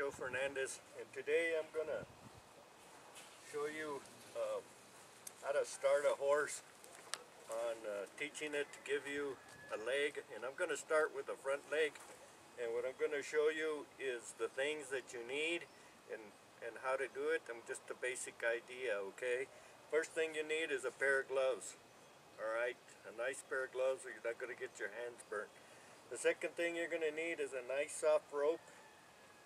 And today I'm gonna show you how to start a horse on teaching it to give you a leg. And I'm gonna start with the front leg, and what I'm gonna show you is the things that you need and how to do it, and just the basic idea. Okay, first thing you need is a pair of gloves. All right, a nice pair of gloves, or you're not going to get your hands burnt. The second thing you're going to need is a nice soft rope.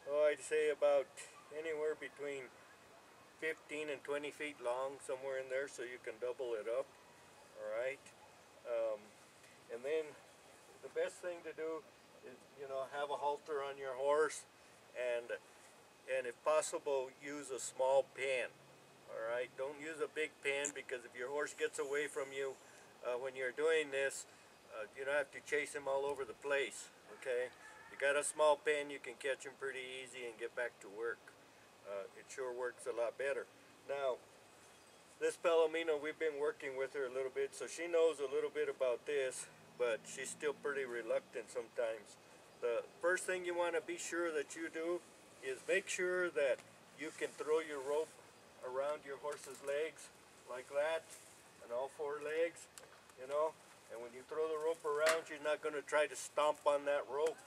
Oh, I'd say about anywhere between 15 and 20 feet long, somewhere in there, so you can double it up. All right, and then the best thing to do is, have a halter on your horse, and if possible, use a small pen. All right, don't use a big pen, because if your horse gets away from you when you're doing this, you don't have to chase him all over the place. Okay, you got a small pen, you can catch him pretty easy and get back to work. It sure works a lot better. Now, this Palomino, we've been working with her a little bit, so she knows a little bit about this, but she's still pretty reluctant sometimes. The first thing you want to be sure that you do is make sure that you can throw your rope around your horse's legs like that, and all four legs, and when you throw the rope around, you're not going to try to stomp on that rope.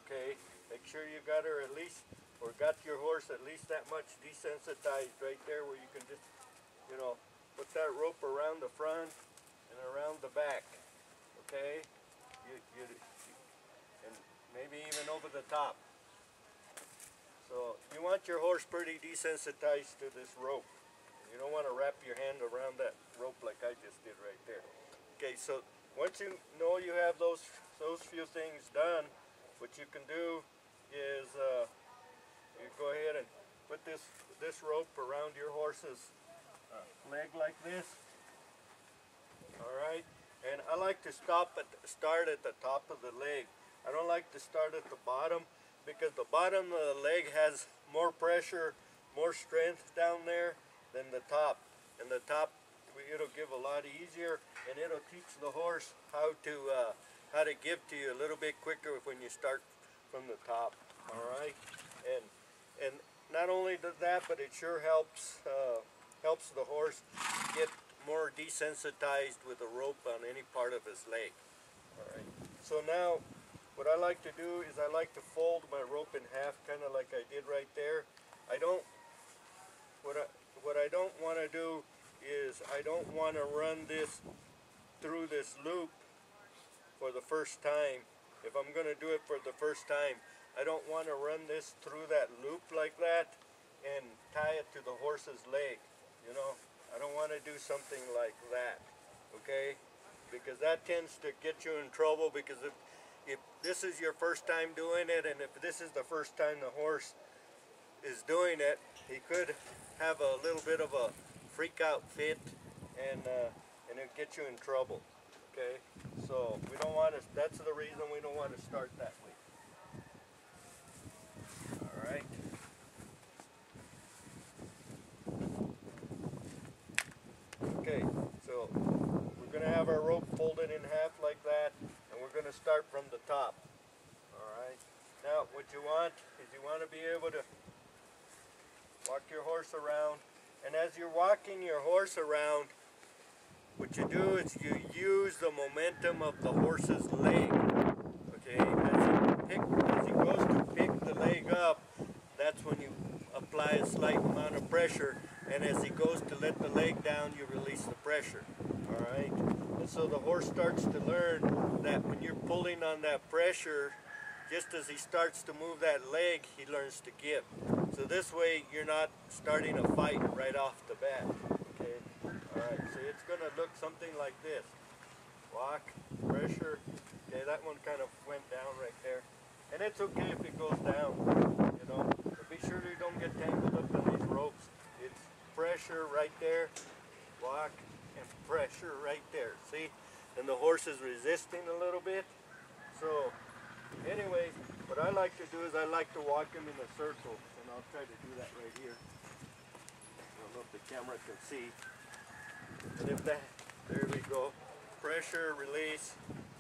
Okay, make sure you got her at least, or got your horse at least that much desensitized right there, where you can just put that rope around the front and around the back. Okay, and maybe even over the top. So you want your horse pretty desensitized to this rope. You don't want to wrap your hand around that rope like I just did right there. Okay, so once you know you have those few things done, what you can do is you go ahead and put this rope around your horse's leg like this. All right, and I like to start at the top of the leg. I don't like to start at the bottom, because the bottom of the leg has more pressure, more strength down there than the top. And the top, it'll give a lot easier, and it'll teach the horse how to give to you a little bit quicker when you start from the top. All right, and not only does that, but it sure helps the horse get more desensitized with the rope on any part of his leg. All right, so now what I like to do is I like to fold my rope in half, kind of like I did right there. What I don't want to do is I don't want to run this through this loop for the first time. If I'm going to do it for the first time, I don't want to run this through that loop like that and tie it to the horse's leg. I don't want to do something like that, okay? Because that tends to get you in trouble, because if this is your first time doing it, and if this is the first time the horse is doing it, he could have a little bit of a freak out fit, and it'll get you in trouble. Okay, so we don't want to. That's the reason we don't want to start that way. All right. Okay, so we're going to have our rope folded in half like that, and we're going to start from the top. All right. Now, what you want is you want to be able to walk your horse around, and as you're walking your horse around, what you do is you use the momentum of the horse's leg. Okay, as he goes to pick the leg up, that's when you apply a slight amount of pressure, and as he goes to let the leg down, you release the pressure. All right, and so the horse starts to learn that when you're pulling on that pressure, just as he starts to move that leg, he learns to give. So this way, you're not starting a fight right off the bat. Okay, all right, so it's going to look something like this. Walk, pressure. Okay, that one kind of went down right there. And it's okay if it goes down, but be sure you don't get tangled up in these ropes. It's pressure right there, walk, and pressure right there. See? And the horse is resisting a little bit. So anyway, what I like to do is I like to walk him in a circle, and I'll try to do that right here. I don't know if the camera can see. And there we go. Pressure, release,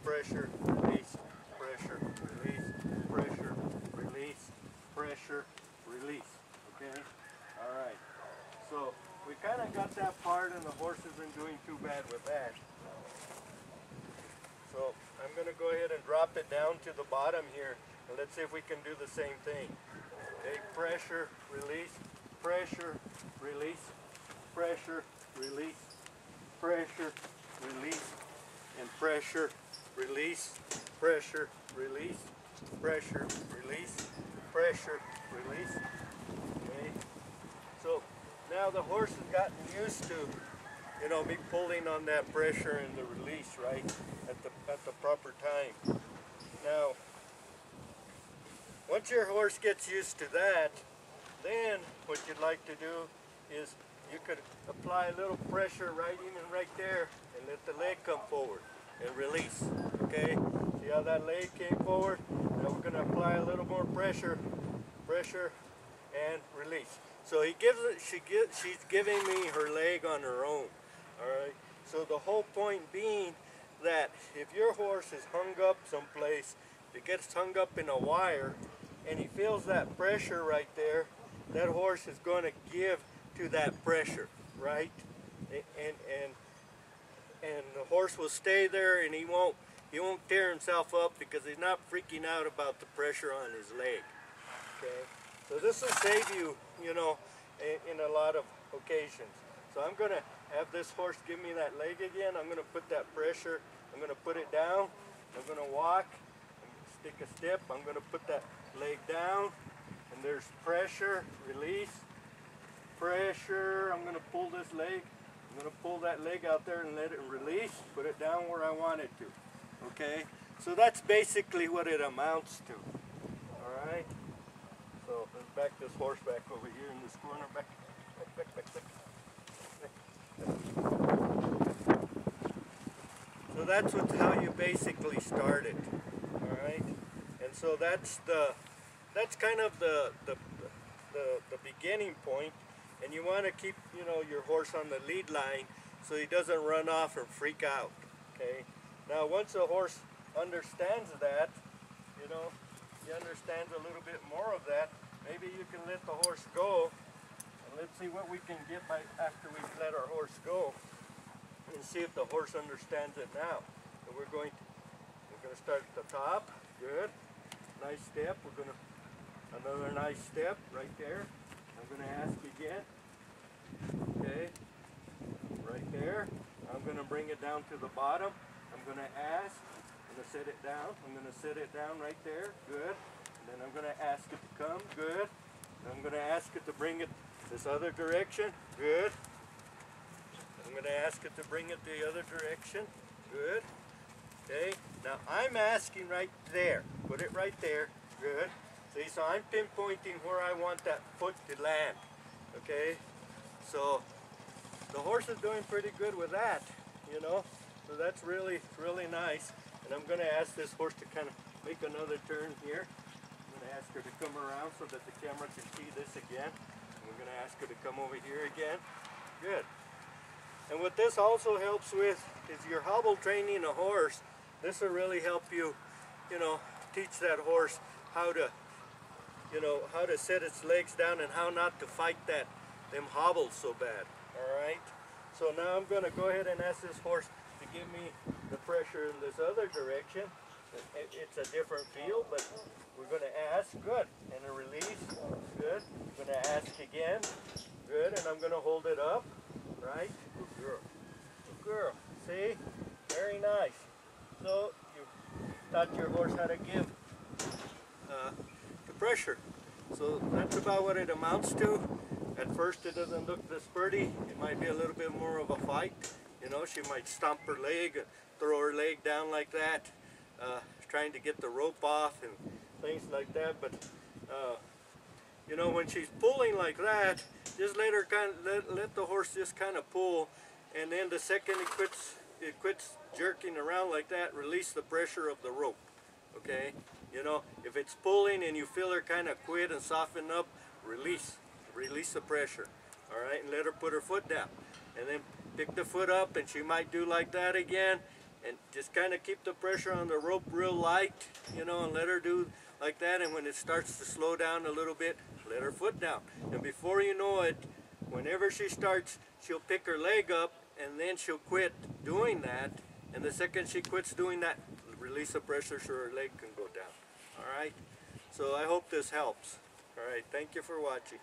pressure, release, pressure, release, pressure, release, pressure, release. Okay? Alright. So we kind of got that part, and the horse isn't doing too bad with that. So I'm going to go ahead and drop it down to the bottom here, and let's see if we can do the same thing. Okay, pressure, release, pressure, release, pressure, release, pressure, release, and pressure, release, pressure, release, pressure, release, pressure, release. Okay, so now the horse has gotten used to, you know, me pulling on that pressure and the release, right, at the proper time. Now, once your horse gets used to that, then what you'd like to do is you could apply a little pressure right in and right there and let the leg come forward and release. Okay, see how that leg came forward? Now we're going to apply a little more pressure, and release. So she's giving me her leg on her own. Alright, so the whole point being that if your horse is hung up someplace, it gets hung up in a wire, and he feels that pressure right there, that horse is going to give to that pressure, right? And the horse will stay there, and he won't tear himself up because he's not freaking out about the pressure on his leg. Okay, so this will save you, you know, in a lot of occasions. So I'm going to have this horse give me that leg again. I'm going to put that pressure, I'm going to put it down, I'm going to walk, stick a step, I'm going to put that leg down, and there's pressure, release, pressure, I'm going to pull this leg, I'm going to pull that leg out there and let it release, put it down where I want it to. Okay, so that's basically what it amounts to. Alright, so let's back this horse back over here in this corner, back. So that's how you basically started, all right. And so that's kind of the beginning point, and you want to keep, you know, your horse on the lead line so he doesn't run off and freak out. Okay. Now once a horse understands that, you know, he understands a little bit more of that, maybe you can let the horse go. Let's see what we can get by after we let our horse go, and see if the horse understands it now. So we're going to start at the top. Good, nice step. We're going to another nice step right there. I'm going to ask again. Okay, right there. I'm going to bring it down to the bottom. I'm going to ask. I'm going to set it down. I'm going to set it down right there. Good. And then I'm going to ask it to come. Good. And I'm going to ask it to bring it this other direction. Good. I'm going to ask it to bring it the other direction. Good. Okay. Now I'm asking right there. Put it right there. Good. See, so I'm pinpointing where I want that foot to land. Okay. So the horse is doing pretty good with that, you know. So that's really nice. And I'm going to ask this horse to kind of make another turn here. I'm going to ask her to come around so that the camera can see this again. We're going to ask her to come over here again. Good. And what this also helps with is your hobble training a horse. This will really help you, you know, teach that horse how to, you know, how to set its legs down and how not to fight them hobbles so bad. All right. So now I'm going to go ahead and ask this horse to give me the pressure in this other direction. It's a different feel, but we're going to ask. Good. And a release. Good. I'm going to ask again. Good. And I'm going to hold it up. Right. Good girl. Good girl. See? Very nice. So you taught your horse how to give the pressure. So that's about what it amounts to. At first it doesn't look this pretty. It might be a little bit more of a fight. You know, she might stomp her leg, throw her leg down like that, trying to get the rope off and things like that. But you know, when she's pulling like that, just let her let the horse just kind of pull, and then the second it quits jerking around like that, release the pressure of the rope. Okay, you know, if it's pulling and you feel her kind of quit and soften up, release the pressure. All right, and let her put her foot down, and then pick the foot up, and she might do like that again, and just kind of keep the pressure on the rope real light, you know, and let her do like that, and when it starts to slow down a little bit, let her foot down. And before you know it, whenever she starts, she'll pick her leg up, and then she'll quit doing that. And the second she quits doing that, release the pressure so her leg can go down. All right? So I hope this helps. All right, thank you for watching.